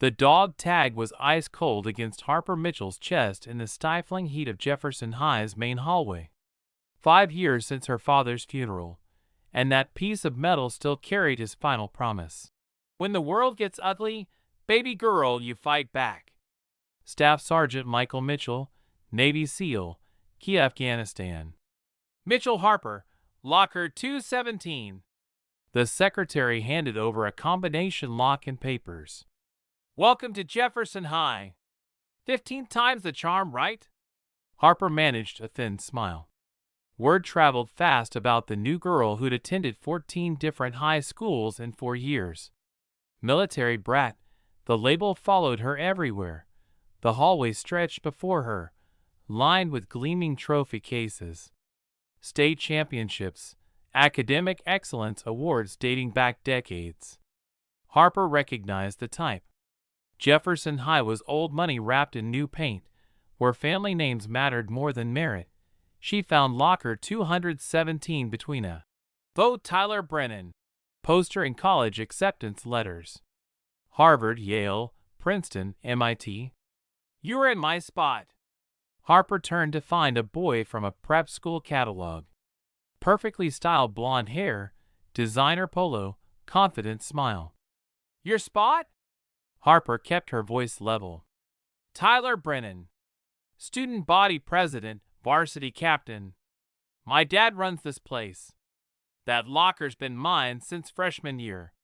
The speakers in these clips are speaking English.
The dog tag was ice cold against Harper Mitchell's chest in the stifling heat of Jefferson High's main hallway. 5 years since her father's funeral, and that piece of metal still carried his final promise. When the world gets ugly, baby girl, you fight back. Staff Sergeant Michael Mitchell, Navy SEAL, Key, Afghanistan. Mitchell Harper, Locker 217. The secretary handed over a combination lock and papers. Welcome to Jefferson High. 15 times the charm, right? Harper managed a thin smile. Word traveled fast about the new girl who'd attended 14 different high schools in 4 years. Military brat, the label followed her everywhere. The hallway stretched before her, lined with gleaming trophy cases. State championships, academic excellence awards dating back decades. Harper recognized the type. Jefferson High was old money wrapped in new paint, where family names mattered more than merit. She found Locker 217 between a vote Tyler Brennan poster and college acceptance letters. Harvard, Yale, Princeton, MIT. You were in my spot. Harper turned to find a boy from a prep school catalog. Perfectly styled blonde hair, designer polo, confident smile. Your spot? Harper kept her voice level. Tyler Brennan. Student body president, varsity captain. My dad runs this place. That locker's been mine since freshman year.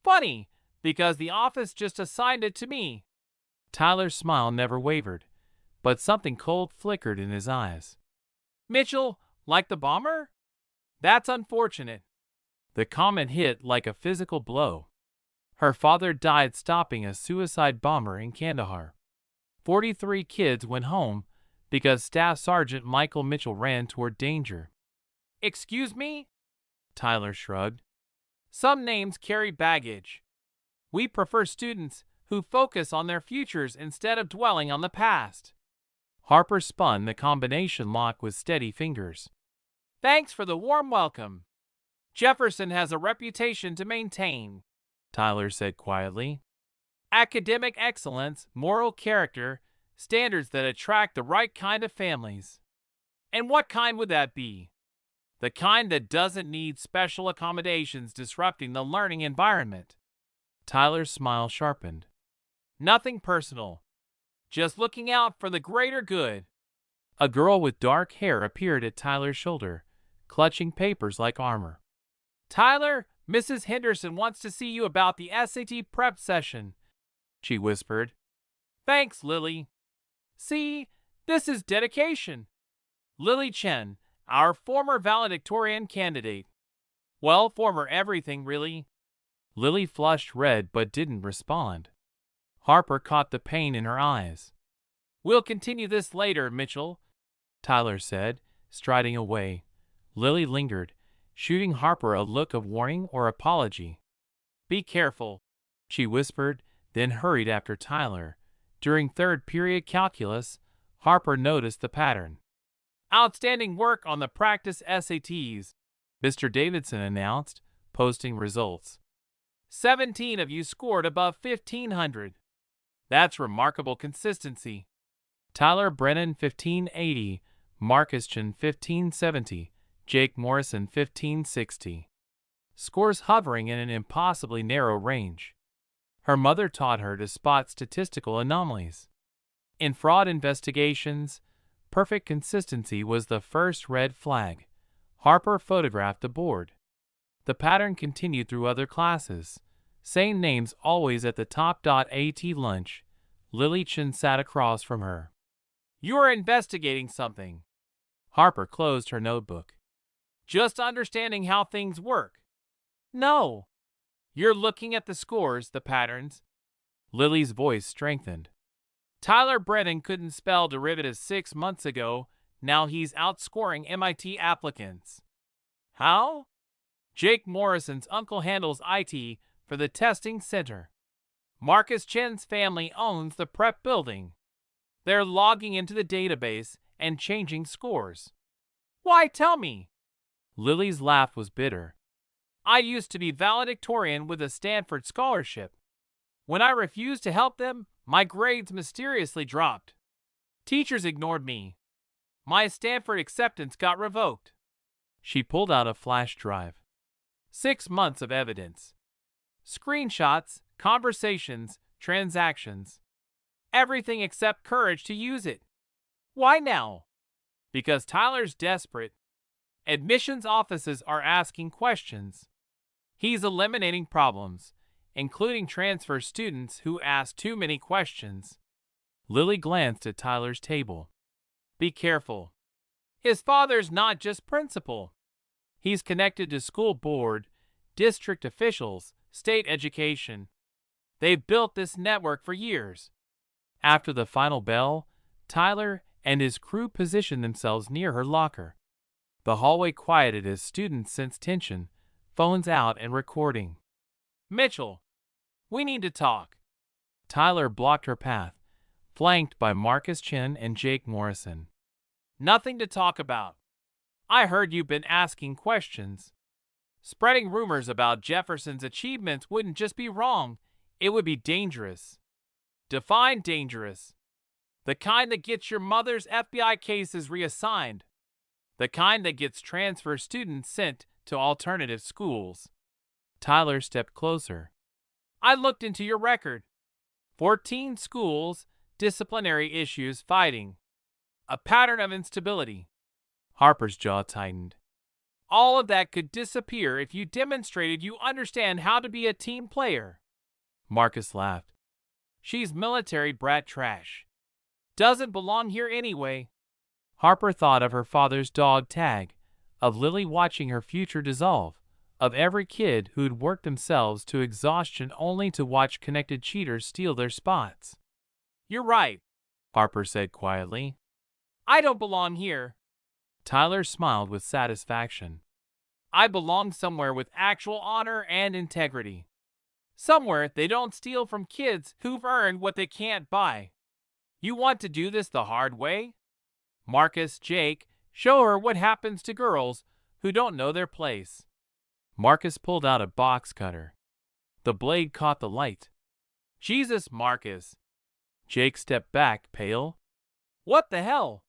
Funny, because the office just assigned it to me. Tyler's smile never wavered, but something cold flickered in his eyes. Mitchell, like the bomber? That's unfortunate. The comment hit like a physical blow. Her father died stopping a suicide bomber in Kandahar. 43 kids went home because Staff Sergeant Michael Mitchell ran toward danger. Excuse me? Tyler shrugged. Some names carry baggage. We prefer students who focus on their futures instead of dwelling on the past. Harper spun the combination lock with steady fingers. Thanks for the warm welcome. Jefferson has a reputation to maintain, Tyler said quietly. Academic excellence, moral character, standards that attract the right kind of families. And what kind would that be? The kind that doesn't need special accommodations disrupting the learning environment. Tyler's smile sharpened. Nothing personal. Just looking out for the greater good. A girl with dark hair appeared at Tyler's shoulder, clutching papers like armor. Tyler, Mrs. Henderson wants to see you about the SAT prep session, she whispered. Thanks, Lily. See, this is dedication. Lily Chen, our former valedictorian candidate. Well, former everything, really. Lily flushed red but didn't respond. Harper caught the pain in her eyes. We'll continue this later, Mitchell, Tyler said, striding away. Lily lingered, shooting Harper a look of warning or apology. Be careful, she whispered, then hurried after Tyler. During third period calculus, Harper noticed the pattern. Outstanding work on the practice SATs, Mr. Davidson announced, posting results. 17 of you scored above 1,500. That's remarkable consistency. Tyler Brennan 1580, Marcus Chen 1570, Jake Morrison 1560. Scores hovering in an impossibly narrow range. Her mother taught her to spot statistical anomalies. In fraud investigations, perfect consistency was the first red flag. Harper photographed the board. The pattern continued through other classes. Same names always at the top. At lunch, Lily Chen sat across from her. You are investigating something. Harper closed her notebook. Just understanding how things work. No. You're looking at the scores, the patterns. Lily's voice strengthened. Tyler Brennan couldn't spell derivatives 6 months ago. Now he's outscoring MIT applicants. How? Jake Morrison's uncle handles IT for the testing center. Marcus Chen's family owns the prep building. They're logging into the database and changing scores. Why, tell me? Lily's laugh was bitter. I used to be valedictorian with a Stanford scholarship. When I refused to help them, my grades mysteriously dropped. Teachers ignored me. My Stanford acceptance got revoked. She pulled out a flash drive. 6 months of evidence. Screenshots, conversations, transactions. Everything except courage to use it. Why now? Because Tyler's desperate. Admissions offices are asking questions. He's eliminating problems, including transfer students who ask too many questions. Lily glanced at Tyler's table. Be careful. His father's not just principal. He's connected to school board, district officials, state education. They've built this network for years. After the final bell, Tyler and his crew positioned themselves near her locker. The hallway quieted as students sensed tension, phones out and recording. Mitchell, we need to talk. Tyler blocked her path, flanked by Marcus Chin and Jake Morrison. Nothing to talk about. I heard you've been asking questions. Spreading rumors about Jefferson's achievements wouldn't just be wrong, it would be dangerous. Define dangerous. The kind that gets your mother's FBI cases reassigned. The kind that gets transfer students sent to alternative schools. Tyler stepped closer. I looked into your record. 14 schools, disciplinary issues, fighting. A pattern of instability. Harper's jaw tightened. All of that could disappear if you demonstrated you understand how to be a team player. Marcus laughed. She's military brat trash. Doesn't belong here anyway. Harper thought of her father's dog tag, of Lily watching her future dissolve, of every kid who'd worked themselves to exhaustion only to watch connected cheaters steal their spots. You're right, Harper said quietly. I don't belong here. Tyler smiled with satisfaction. I belong somewhere with actual honor and integrity. Somewhere they don't steal from kids who've earned what they can't buy. You want to do this the hard way? Marcus, Jake, show her what happens to girls who don't know their place. Marcus pulled out a box cutter. The blade caught the light. Jesus, Marcus. Jake stepped back, pale. What the hell?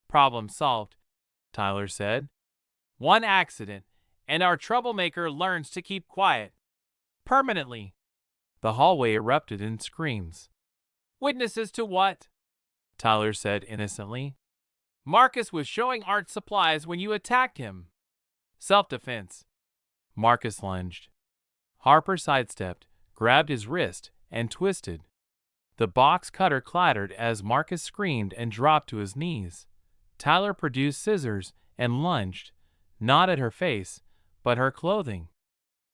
Problem solved, Tyler said. One accident, and our troublemaker learns to keep quiet. Permanently. The hallway erupted in screams. Witnesses to what? Tyler said innocently. Marcus was showing art supplies when you attacked him. Self-defense. Marcus lunged. Harper sidestepped, grabbed his wrist, and twisted. The box cutter clattered as Marcus screamed and dropped to his knees. Tyler produced scissors and lunged, not at her face, but her clothing.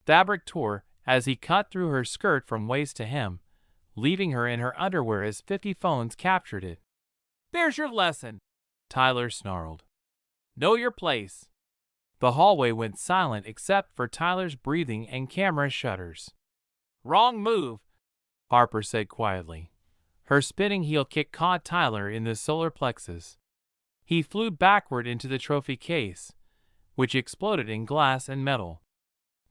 Fabric tore as he cut through her skirt from waist to hem, leaving her in her underwear as 50 phones captured it. There's your lesson, Tyler snarled. Know your place. The hallway went silent except for Tyler's breathing and camera shutters. Wrong move, Harper said quietly. Her spinning heel kick caught Tyler in the solar plexus. He flew backward into the trophy case, which exploded in glass and metal.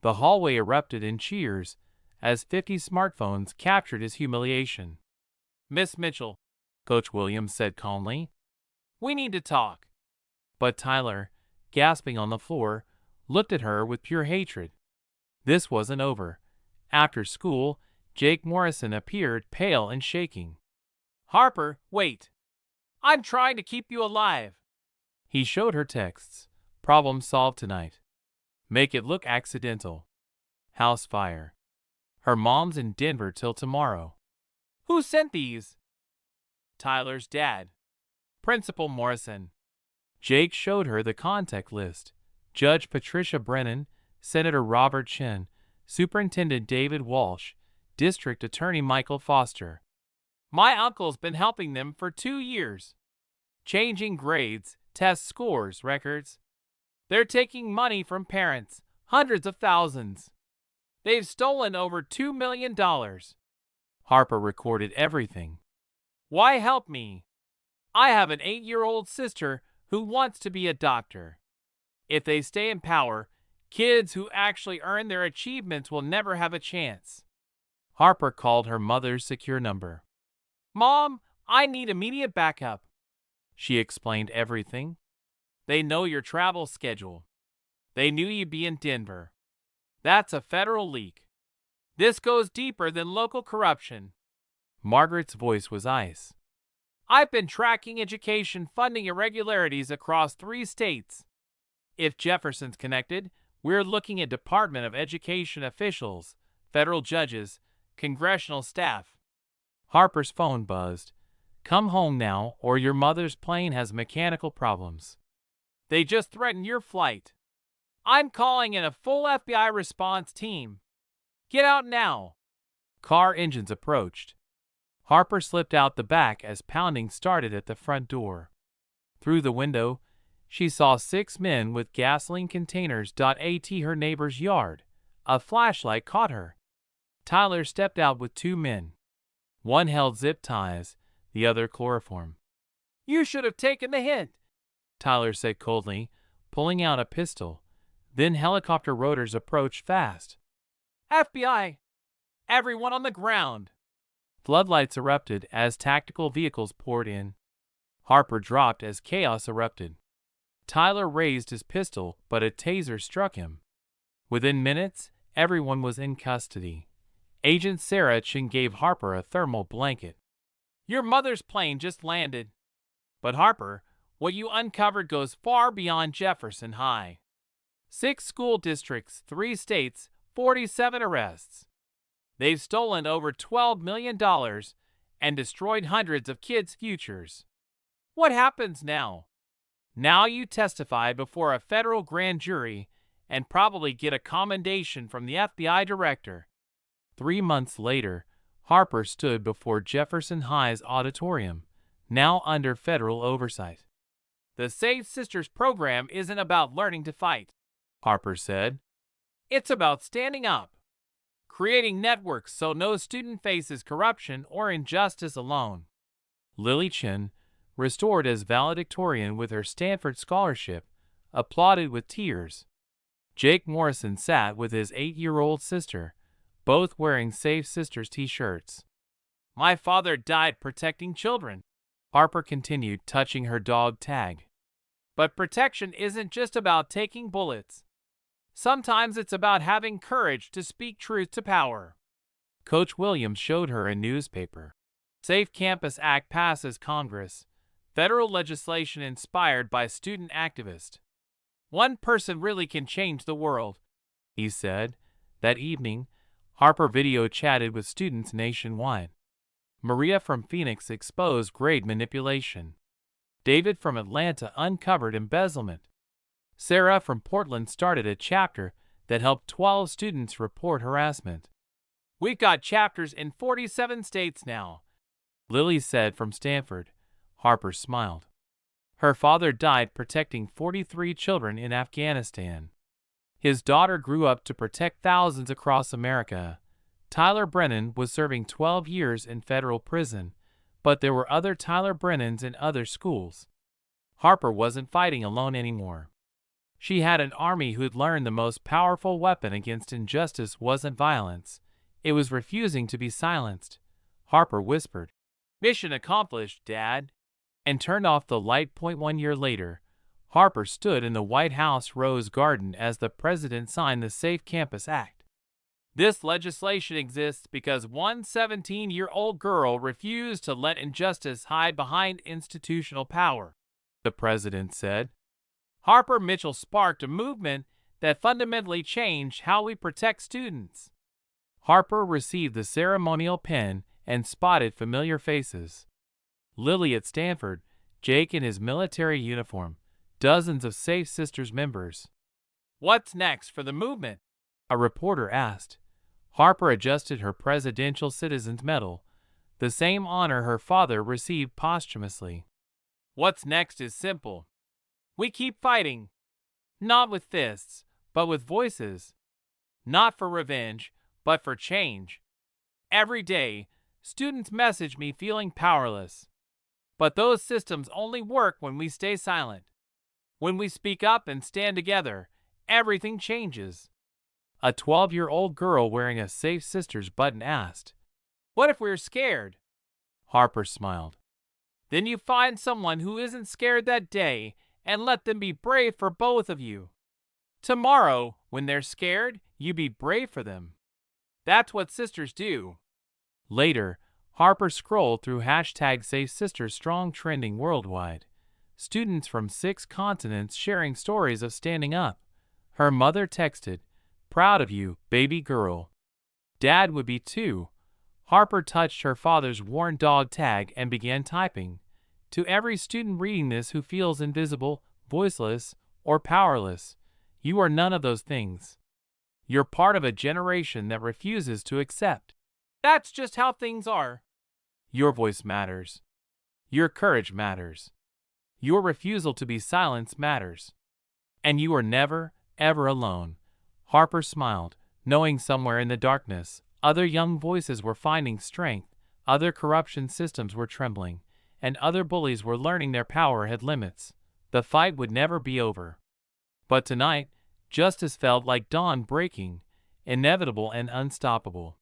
The hallway erupted in cheers as 50 smartphones captured his humiliation. Miss Mitchell, Coach Williams said calmly, we need to talk. But Tyler, gasping on the floor, looked at her with pure hatred. This wasn't over. After school, Jake Morrison appeared pale and shaking. Harper, wait. I'm trying to keep you alive. He showed her texts. Problem solved tonight. Make it look accidental. House fire. Her mom's in Denver till tomorrow. Who sent these? Tyler's dad. Principal Morrison. Jake showed her the contact list. Judge Patricia Brennan, Senator Robert Chin, Superintendent David Walsh, District Attorney Michael Foster. My uncle's been helping them for 2 years. Changing grades, test scores, records. They're taking money from parents, hundreds of thousands. They've stolen over $2 million. Harper recorded everything. Why help me? I have an 8-year-old sister who wants to be a doctor. If they stay in power, kids who actually earn their achievements will never have a chance. Harper called her mother's secure number. "Mom, I need immediate backup." She explained everything. "They know your travel schedule. They knew you'd be in Denver. That's a federal leak. This goes deeper than local corruption." Margaret's voice was ice. "I've been tracking education funding irregularities across 3 states. If Jefferson's connected, we're looking at Department of Education officials, federal judges, congressional staff." Harper's phone buzzed. "Come home now, or your mother's plane has mechanical problems. They just threatened your flight. I'm calling in a full FBI response team. Get out now." Car engines approached. Harper slipped out the back as pounding started at the front door. Through the window, she saw 6 men with gasoline containers at her neighbor's yard. A flashlight caught her. Tyler stepped out with 2 men. One held zip ties, the other chloroform. "You should have taken the hint," Tyler said coldly, pulling out a pistol. Then helicopter rotors approached fast. "FBI! Everyone on the ground!" Floodlights erupted as tactical vehicles poured in. Harper dropped as chaos erupted. Tyler raised his pistol, but a taser struck him. Within minutes, everyone was in custody. Agent Sarah Chin gave Harper a thermal blanket. "Your mother's plane just landed." "But Harper, what you uncovered goes far beyond Jefferson High. 6 school districts, 3 states, 47 arrests. They've stolen over $12 million and destroyed hundreds of kids' futures. What happens now? Now you testify before a federal grand jury and probably get a commendation from the FBI director." 3 months later, Harper stood before Jefferson High's auditorium, now under federal oversight. "The Safe Sisters program isn't about learning to fight," Harper said. "It's about standing up, creating networks so no student faces corruption or injustice alone." Lily Chin, restored as valedictorian with her Stanford scholarship, applauded with tears. Jake Morrison sat with his 8-year-old sister, both wearing Safe Sisters t-shirts. "My father died protecting children," Harper continued, touching her dog Tag. "But protection isn't just about taking bullets. Sometimes it's about having courage to speak truth to power." Coach Williams showed her a newspaper. Safe Campus Act passes Congress. Federal legislation inspired by student activists. "One person really can change the world," he said. That evening, Harper video chatted with students nationwide. Maria from Phoenix exposed grade manipulation. David from Atlanta uncovered embezzlement. Sarah from Portland started a chapter that helped 12 students report harassment. "We've got chapters in 47 states now," Lily said from Stanford. Harper smiled. Her father died protecting 43 children in Afghanistan. His daughter grew up to protect thousands across America. Tyler Brennan was serving 12 years in federal prison, but there were other Tyler Brennans in other schools. Harper wasn't fighting alone anymore. She had an army who'd learned the most powerful weapon against injustice wasn't violence. It was refusing to be silenced. Harper whispered, "Mission accomplished, Dad," and turned off the light. 1 year later, Harper stood in the White House Rose Garden as the president signed the Safe Campus Act. "This legislation exists because one 17-year-old girl refused to let injustice hide behind institutional power," the president said. "Harper Mitchell sparked a movement that fundamentally changed how we protect students." Harper received the ceremonial pen and spotted familiar faces. Lily at Stanford, Jake in his military uniform, dozens of Safe Sisters members. "What's next for the movement?" a reporter asked. Harper adjusted her Presidential Citizen's Medal, the same honor her father received posthumously. "What's next is simple. We keep fighting. Not with fists, but with voices. Not for revenge, but for change. Every day, students message me feeling powerless. But those systems only work when we stay silent. When we speak up and stand together, everything changes." A 12-year-old girl wearing a Safe Sisters button asked. "What if we're scared?" Harper smiled. "Then you find someone who isn't scared that day and let them be brave for both of you. Tomorrow, when they're scared, you be brave for them. That's what sisters do." Later, Harper scrolled through #SafeSistersStrong trending worldwide. Students from 6 continents sharing stories of standing up. Her mother texted, "Proud of you, baby girl." Dad would be too. Harper touched her father's worn dog tag and began typing. To every student reading this who feels invisible, voiceless, or powerless, you are none of those things. You're part of a generation that refuses to accept. That's just how things are. Your voice matters. Your courage matters. Your refusal to be silenced matters. And you are never, ever alone. Harper smiled, knowing somewhere in the darkness, other young voices were finding strength, other corruption systems were trembling, and other bullies were learning their power had limits. The fight would never be over. But tonight, justice felt like dawn breaking, inevitable and unstoppable.